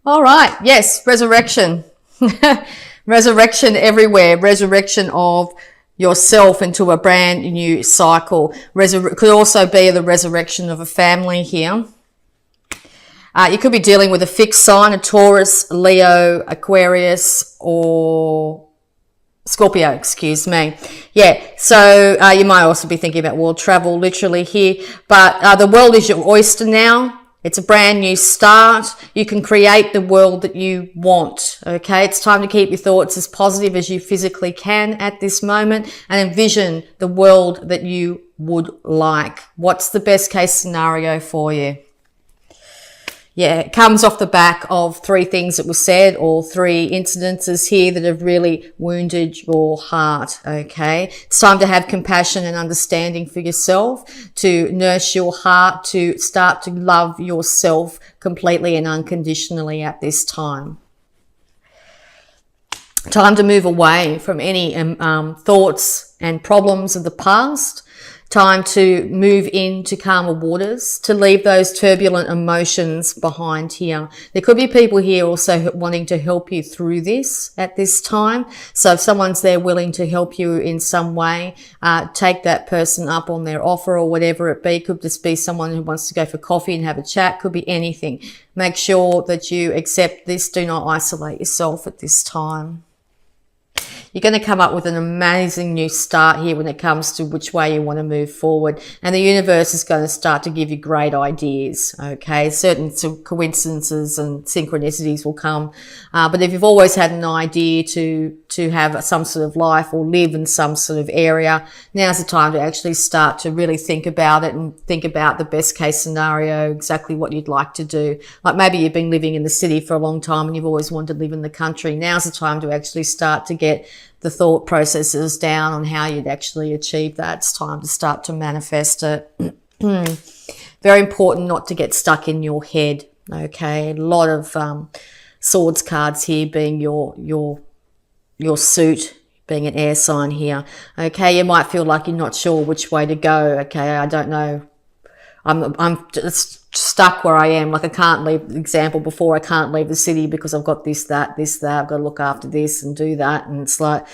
All right. Yes. Resurrection. Resurrection everywhere. Resurrection of yourself into a brand new cycle. Could also be the resurrection of a family here. You could be dealing with a fixed sign, a Taurus, Leo, Aquarius, or Scorpio, excuse me. Yeah, so you might also be thinking about world travel literally here, but the world is your oyster now. It's a brand new start. You can create the world that you want, okay? It's time to keep your thoughts as positive as you physically can at this moment and envision the world that you would like. What's the best case scenario for you? Yeah, it comes off the back of 3 things that were said, or 3 incidences here that have really wounded your heart, okay? It's time to have compassion and understanding for yourself, to nurse your heart, to start to love yourself completely and unconditionally at this time. Time to move away from any thoughts and problems of the past. Time to move into calmer waters, to leave those turbulent emotions behind here. There could be people here also wanting to help you through this at this time. So if someone's there willing to help you in some way, take that person up on their offer or whatever it be. Could just be someone who wants to go for coffee and have a chat. Could be anything. Make sure that you accept this. Do not isolate yourself at this time. You're going to come up with an amazing new start here when it comes to which way you want to move forward. And the universe is going to start to give you great ideas, okay? Certain coincidences and synchronicities will come. But if you've always had an idea to have some sort of life or live in some sort of area, now's the time to actually start to really think about it and think about the best case scenario, exactly what you'd like to do. Like maybe you've been living in the city for a long time and you've always wanted to live in the country. Now's the time to actually start to get the thought processes down on how you'd actually achieve that. It's time to start to manifest it. Very important not to get stuck in your head, okay? A lot of swords cards here being your suit, being an air sign here, okay? You might feel like you're not sure which way to go, okay? I don't know. I'm just stuck where I am. Like I can't leave, example before, I can't leave the city because I've got this, that, I've got to look after this and do that. And it's like,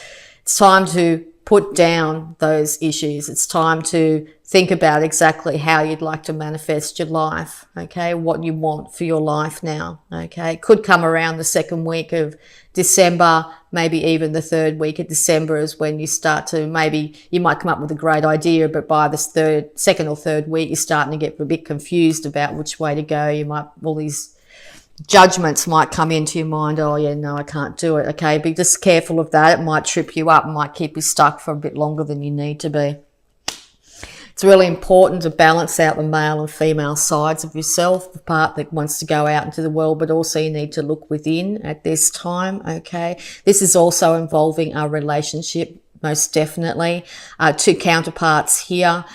it's time to put down those issues. It's time to think about exactly how you'd like to manifest your life, okay? What you want for your life now, okay? It could come around the 2nd week of December, maybe even the 3rd week of December is when you start to, maybe you might come up with a great idea, but by the 2nd or 3rd week, you're starting to get a bit confused about which way to go. You might, all these judgments might come into your mind. Oh yeah, no, I can't do it. Okay, be just careful of that. It might trip you up, it might keep you stuck for a bit longer than you need to be. It's really important to balance out the male and female sides of yourself, the part that wants to go out into the world, but also you need to look within at this time, okay? This is also involving our relationship, most definitely. 2 counterparts here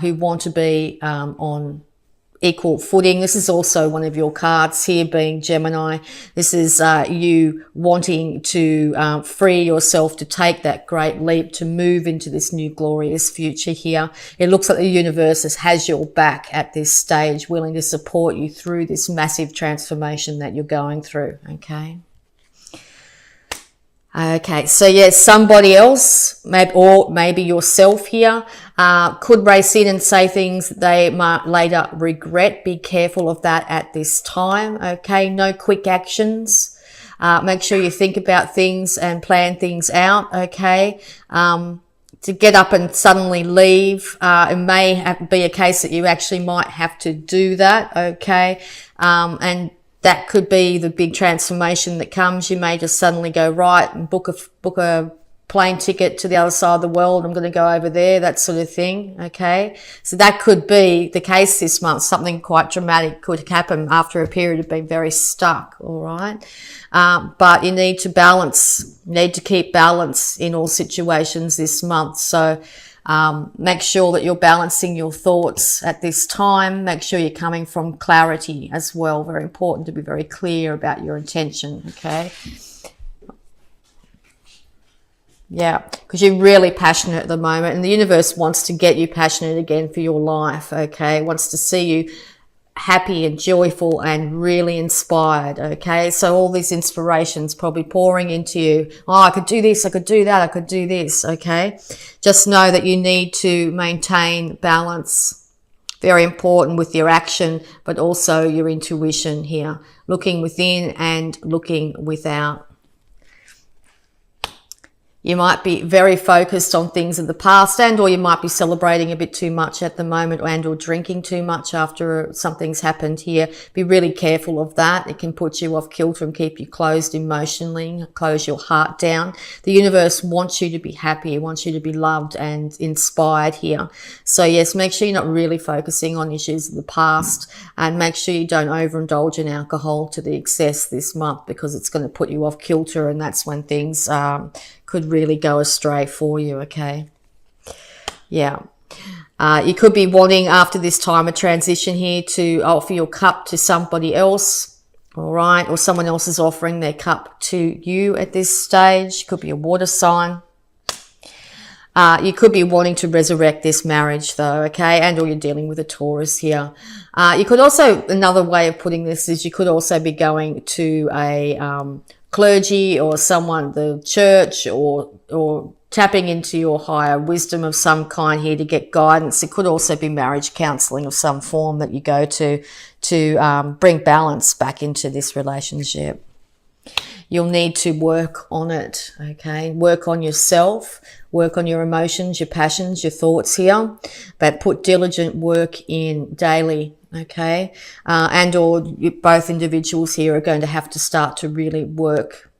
who want to be on equal footing. This is also one of your cards here being Gemini. This is you wanting to free yourself to take that great leap to move into this new glorious future here. It looks like the universe has your back at this stage, willing to support you through this massive transformation that you're going through, okay? Okay, so yes, somebody else, maybe yourself here, could race in and say things that they might later regret. Be careful of that at this time, okay? No quick actions. Make sure you think about things and plan things out, okay? To get up and suddenly leave, it may be a case that you actually might have to do that, okay? And that could be the big transformation that comes. You may just suddenly go, right, and book a plane ticket to the other side of the world. I'm going to go over there, that sort of thing, okay? So that could be the case this month. Something quite dramatic could happen after a period of being very stuck, all right? But you need to balance, you need to keep balance in all situations this month. So make sure that you're balancing your thoughts at this time. Make sure you're coming from clarity as well. Very important to be very clear about your intention, okay? Yeah, because you're really passionate at the moment and the universe wants to get you passionate again for your life, okay? Wants to see you happy and joyful and really inspired. Okay, so all these inspirations probably pouring into you. Oh, I could do this, I could do that, I could do this. Okay, just know that you need to maintain balance. Very important with your action, but also your intuition here, looking within and looking without. You might be very focused on things of the past, and or you might be celebrating a bit too much at the moment, and or drinking too much after something's happened here. Be really careful of that. It can put you off kilter and keep you closed emotionally, close your heart down. The universe wants you to be happy, wants you to be loved and inspired here. So yes, make sure you're not really focusing on issues of the past, and make sure you don't overindulge in alcohol to the excess this month, because it's going to put you off kilter, and that's when things could really go astray for you. Okay, yeah. You could be wanting, after this time of transition here, to offer your cup to somebody else, all right, or someone else is offering their cup to you at this stage. Could be a water sign. You could be wanting to resurrect this marriage though, okay, and or you're dealing with a Taurus here. You could also, another way of putting this is you could also be going to a clergy or someone, the church, or tapping into your higher wisdom of some kind here to get guidance. It could also be marriage counselling of some form that you go to bring balance back into this relationship. You'll need to work on it, okay? Work on yourself, work on your emotions, your passions, your thoughts here, but put diligent work in daily, okay? And or both individuals here are going to have to start to really work.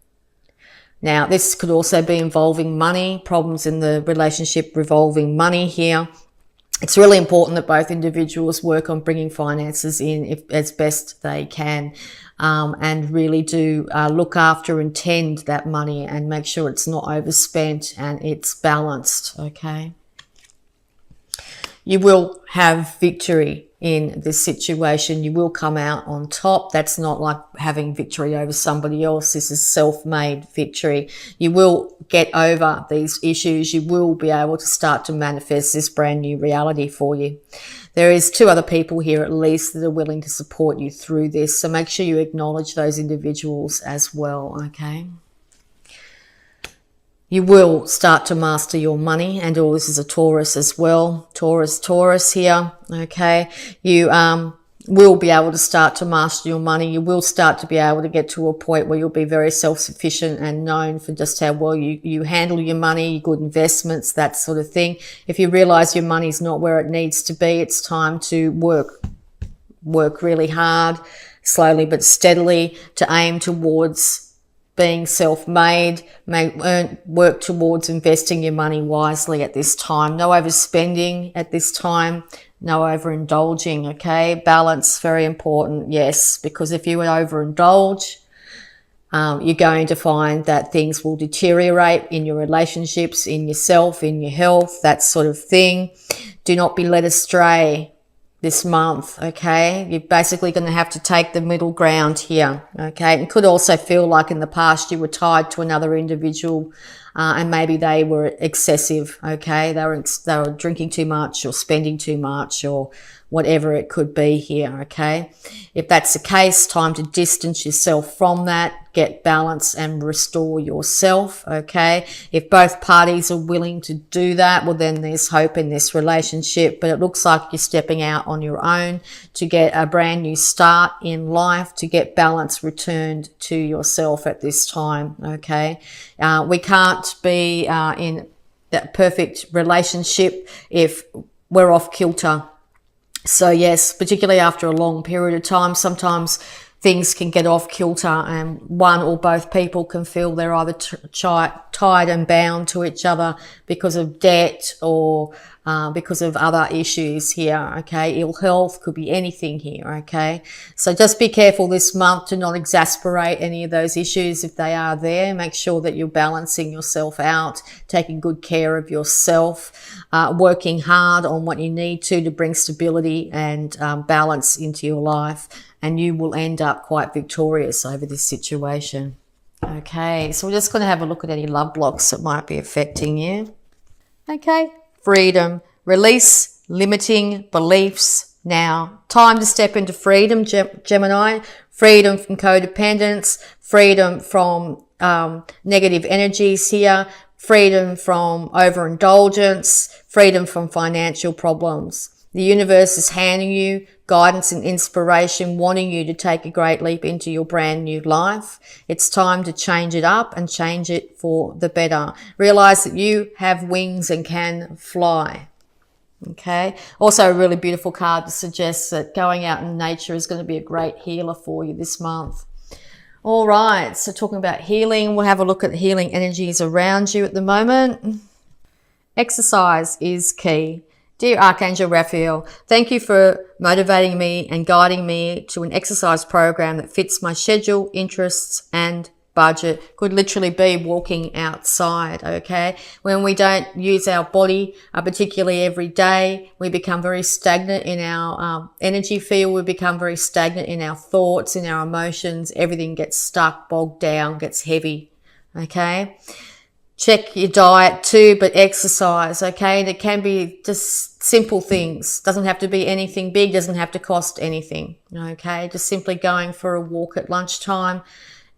Now, this could also be involving money, problems in the relationship revolving money here. It's really important that both individuals work on bringing finances in as best they can, and really do look after and tend that money and make sure it's not overspent and it's balanced, okay? You will have victory in this situation. You will come out on top. That's not like having victory over somebody else. This is self-made victory. You will get over these issues. You will be able to start to manifest this brand new reality for you. There is 2 other people here at least that are willing to support you through this. So make sure you acknowledge those individuals as well, okay? You will start to master your money, and all this is a Taurus as well. Taurus here, okay? You will be able to start to master your money. You will start to be able to get to a point where you'll be very self-sufficient and known for just how well you handle your money, good investments, that sort of thing. If you realize your money's not where it needs to be, it's time to work really hard, slowly but steadily, to aim towards being self-made, work towards investing your money wisely at this time. No overspending at this time, no overindulging, okay? Balance, very important, yes, because if you overindulge, you're going to find that things will deteriorate in your relationships, in yourself, in your health, that sort of thing. Do not be led astray this month, okay? You're basically going to have to take the middle ground here, okay? It could also feel like in the past you were tied to another individual, and maybe they were excessive, okay? They were drinking too much or spending too much or whatever it could be here, okay? If that's the case, time to distance yourself from that, get balance and restore yourself, okay? If both parties are willing to do that, well, then there's hope in this relationship, but it looks like you're stepping out on your own to get a brand new start in life, to get balance returned to yourself at this time, okay? We can't be in that perfect relationship if we're off kilter. So yes, particularly after a long period of time, sometimes things can get off kilter and one or both people can feel they're either tied and bound to each other because of debt or because of other issues here, okay? Ill health, could be anything here, okay? So just be careful this month to not exasperate any of those issues if they are there. Make sure that you're balancing yourself out, taking good care of yourself, working hard on what you need to bring stability and balance into your life, and you will end up quite victorious over this situation. Okay, so we're just going to have a look at any love blocks that might be affecting you. Okay, freedom, release limiting beliefs, now. Time to step into freedom, Gemini. Freedom from codependence, freedom from negative energies here, freedom from overindulgence, freedom from financial problems. The universe is handing you guidance and inspiration, wanting you to take a great leap into your brand new life. It's time to change it up and change it for the better. Realize that you have wings and can fly. Okay. Also a really beautiful card to suggest that going out in nature is going to be a great healer for you this month. All right. So talking about healing, we'll have a look at the healing energies around you at the moment. Exercise is key. Dear Archangel Raphael, thank you for motivating me and guiding me to an exercise program that fits my schedule, interests, and budget. Could literally be walking outside, okay? When we don't use our body, particularly every day, we become very stagnant in our energy field. We become very stagnant in our thoughts, in our emotions. Everything gets stuck, bogged down, gets heavy, okay? Check your diet too, but exercise, okay? And it can be just simple things. Doesn't have to be anything big, doesn't have to cost anything, okay? Just simply going for a walk at lunchtime.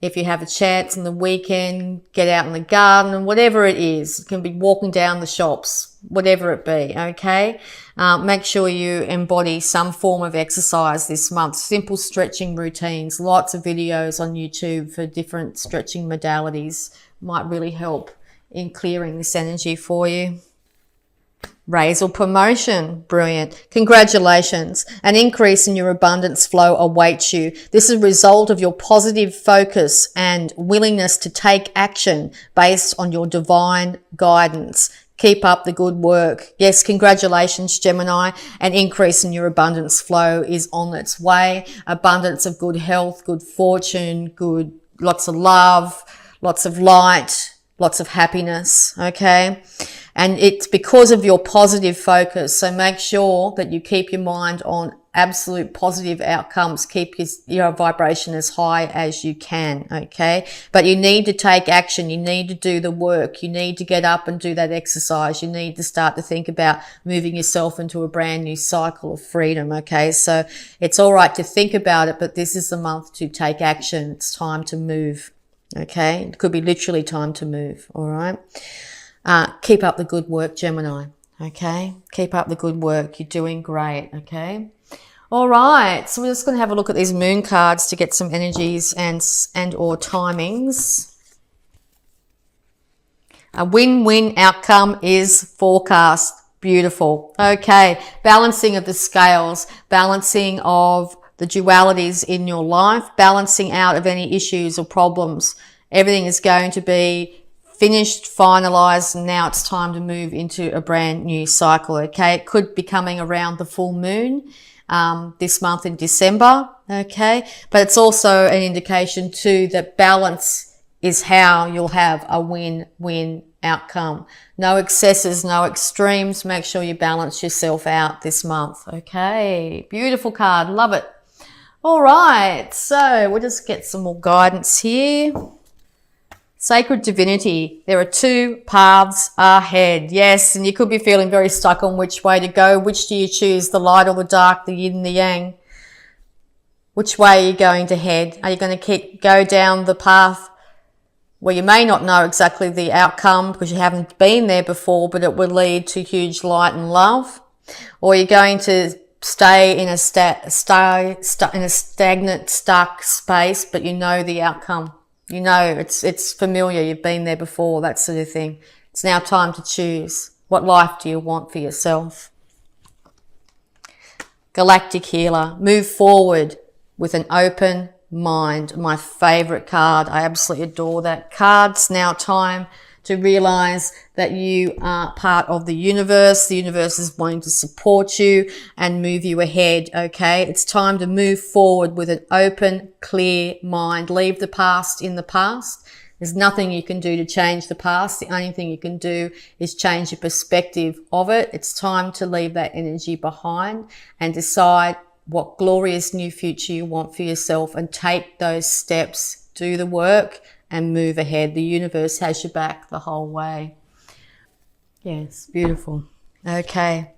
If you have a chance on the weekend, get out in the garden and whatever it is. It can be walking down the shops, whatever it be, okay? Make sure you embody some form of exercise this month. Simple stretching routines, lots of videos on YouTube for different stretching modalities might really help in clearing this energy for you. Raise or promotion. Brilliant. Congratulations. An increase in your abundance flow awaits you. This is a result of your positive focus and willingness to take action based on your divine guidance. Keep up the good work. Yes, congratulations, Gemini. An increase in your abundance flow is on its way. Abundance of good health, good fortune, lots of love, lots of light, lots of happiness, okay? And it's because of your positive focus. So make sure that you keep your mind on absolute positive outcomes. Keep your vibration as high as you can, okay? But you need to take action. You need to do the work. You need to get up and do that exercise. You need to start to think about moving yourself into a brand new cycle of freedom, okay? So it's all right to think about it, but this is the month to take action. It's time to move, okay? It could be literally time to move, all right? Keep up the good work, Gemini, okay? Keep up the good work. You're doing great, okay? All right, so we're just going to have a look at these moon cards to get some energies and or timings. A win-win outcome is forecast. Beautiful. Okay, balancing of the scales, balancing of the dualities in your life, balancing out of any issues or problems. Everything is going to be finished, finalized, and now it's time to move into a brand new cycle, okay? It could be coming around the full moon this month in December, okay? But it's also an indication too that balance is how you'll have a win-win outcome. No excesses, no extremes. Make sure you balance yourself out this month, okay? Beautiful card, love it. All right, so we'll just get some more guidance here. Sacred divinity, there are two paths ahead. Yes, and you could be feeling very stuck on which way to go. Which do you choose, the light or the dark, the yin and the yang? Which way are you going to head? Are you going to go down the path where you may not know exactly the outcome because you haven't been there before, but it will lead to huge light and love? Or are you going to stay in a stagnant, stuck space, but you know the outcome? You know, it's familiar. You've been there before, that sort of thing. It's now time to choose. What life do you want for yourself? Galactic Healer. Move forward with an open mind. My favorite card. I absolutely adore that card. It's now time to realize that you are part of the universe. The universe is wanting to support you and move you ahead, okay? It's time to move forward with an open, clear mind. Leave the past in the past. There's nothing you can do to change the past. The only thing you can do is change your perspective of it. It's time to leave that energy behind and decide what glorious new future you want for yourself and take those steps, do the work, and move ahead. The universe has your back the whole way. Yes, beautiful. Okay.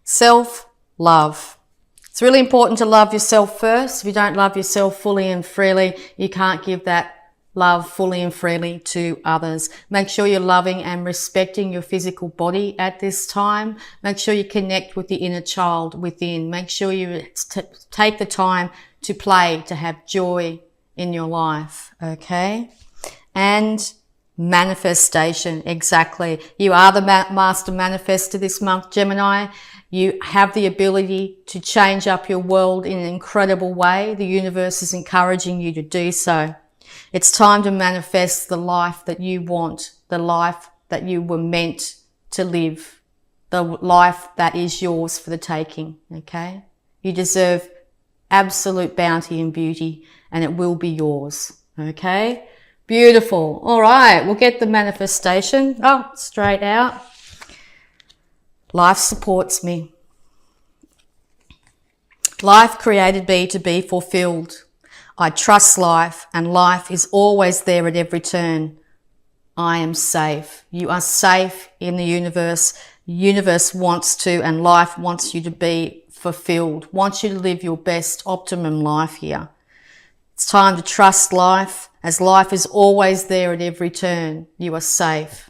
Self-love. It's really important to love yourself first. If you don't love yourself fully and freely, you can't give that love fully and freely to others. Make sure you're loving and respecting your physical body at this time. Make sure you connect with the inner child within. Make sure you take the time to play, to have joy in your life, okay? And manifestation, exactly. You are the master manifestor this month, Gemini. You have the ability to change up your world in an incredible way. The universe is encouraging you to do so. It's time to manifest the life that you want, the life that you were meant to live, the life that is yours for the taking, okay? You deserve absolute bounty and beauty, and it will be yours, okay? Beautiful. All right, we'll get the manifestation. Oh, straight out. Life supports me. Life created me to be fulfilled. I trust life, and life is always there at every turn. I am safe. You are safe in the universe. The universe wants to, and life wants you to be fulfilled, wants you to live your best optimum life here. It's time to trust life, as life is always there at every turn. You are safe.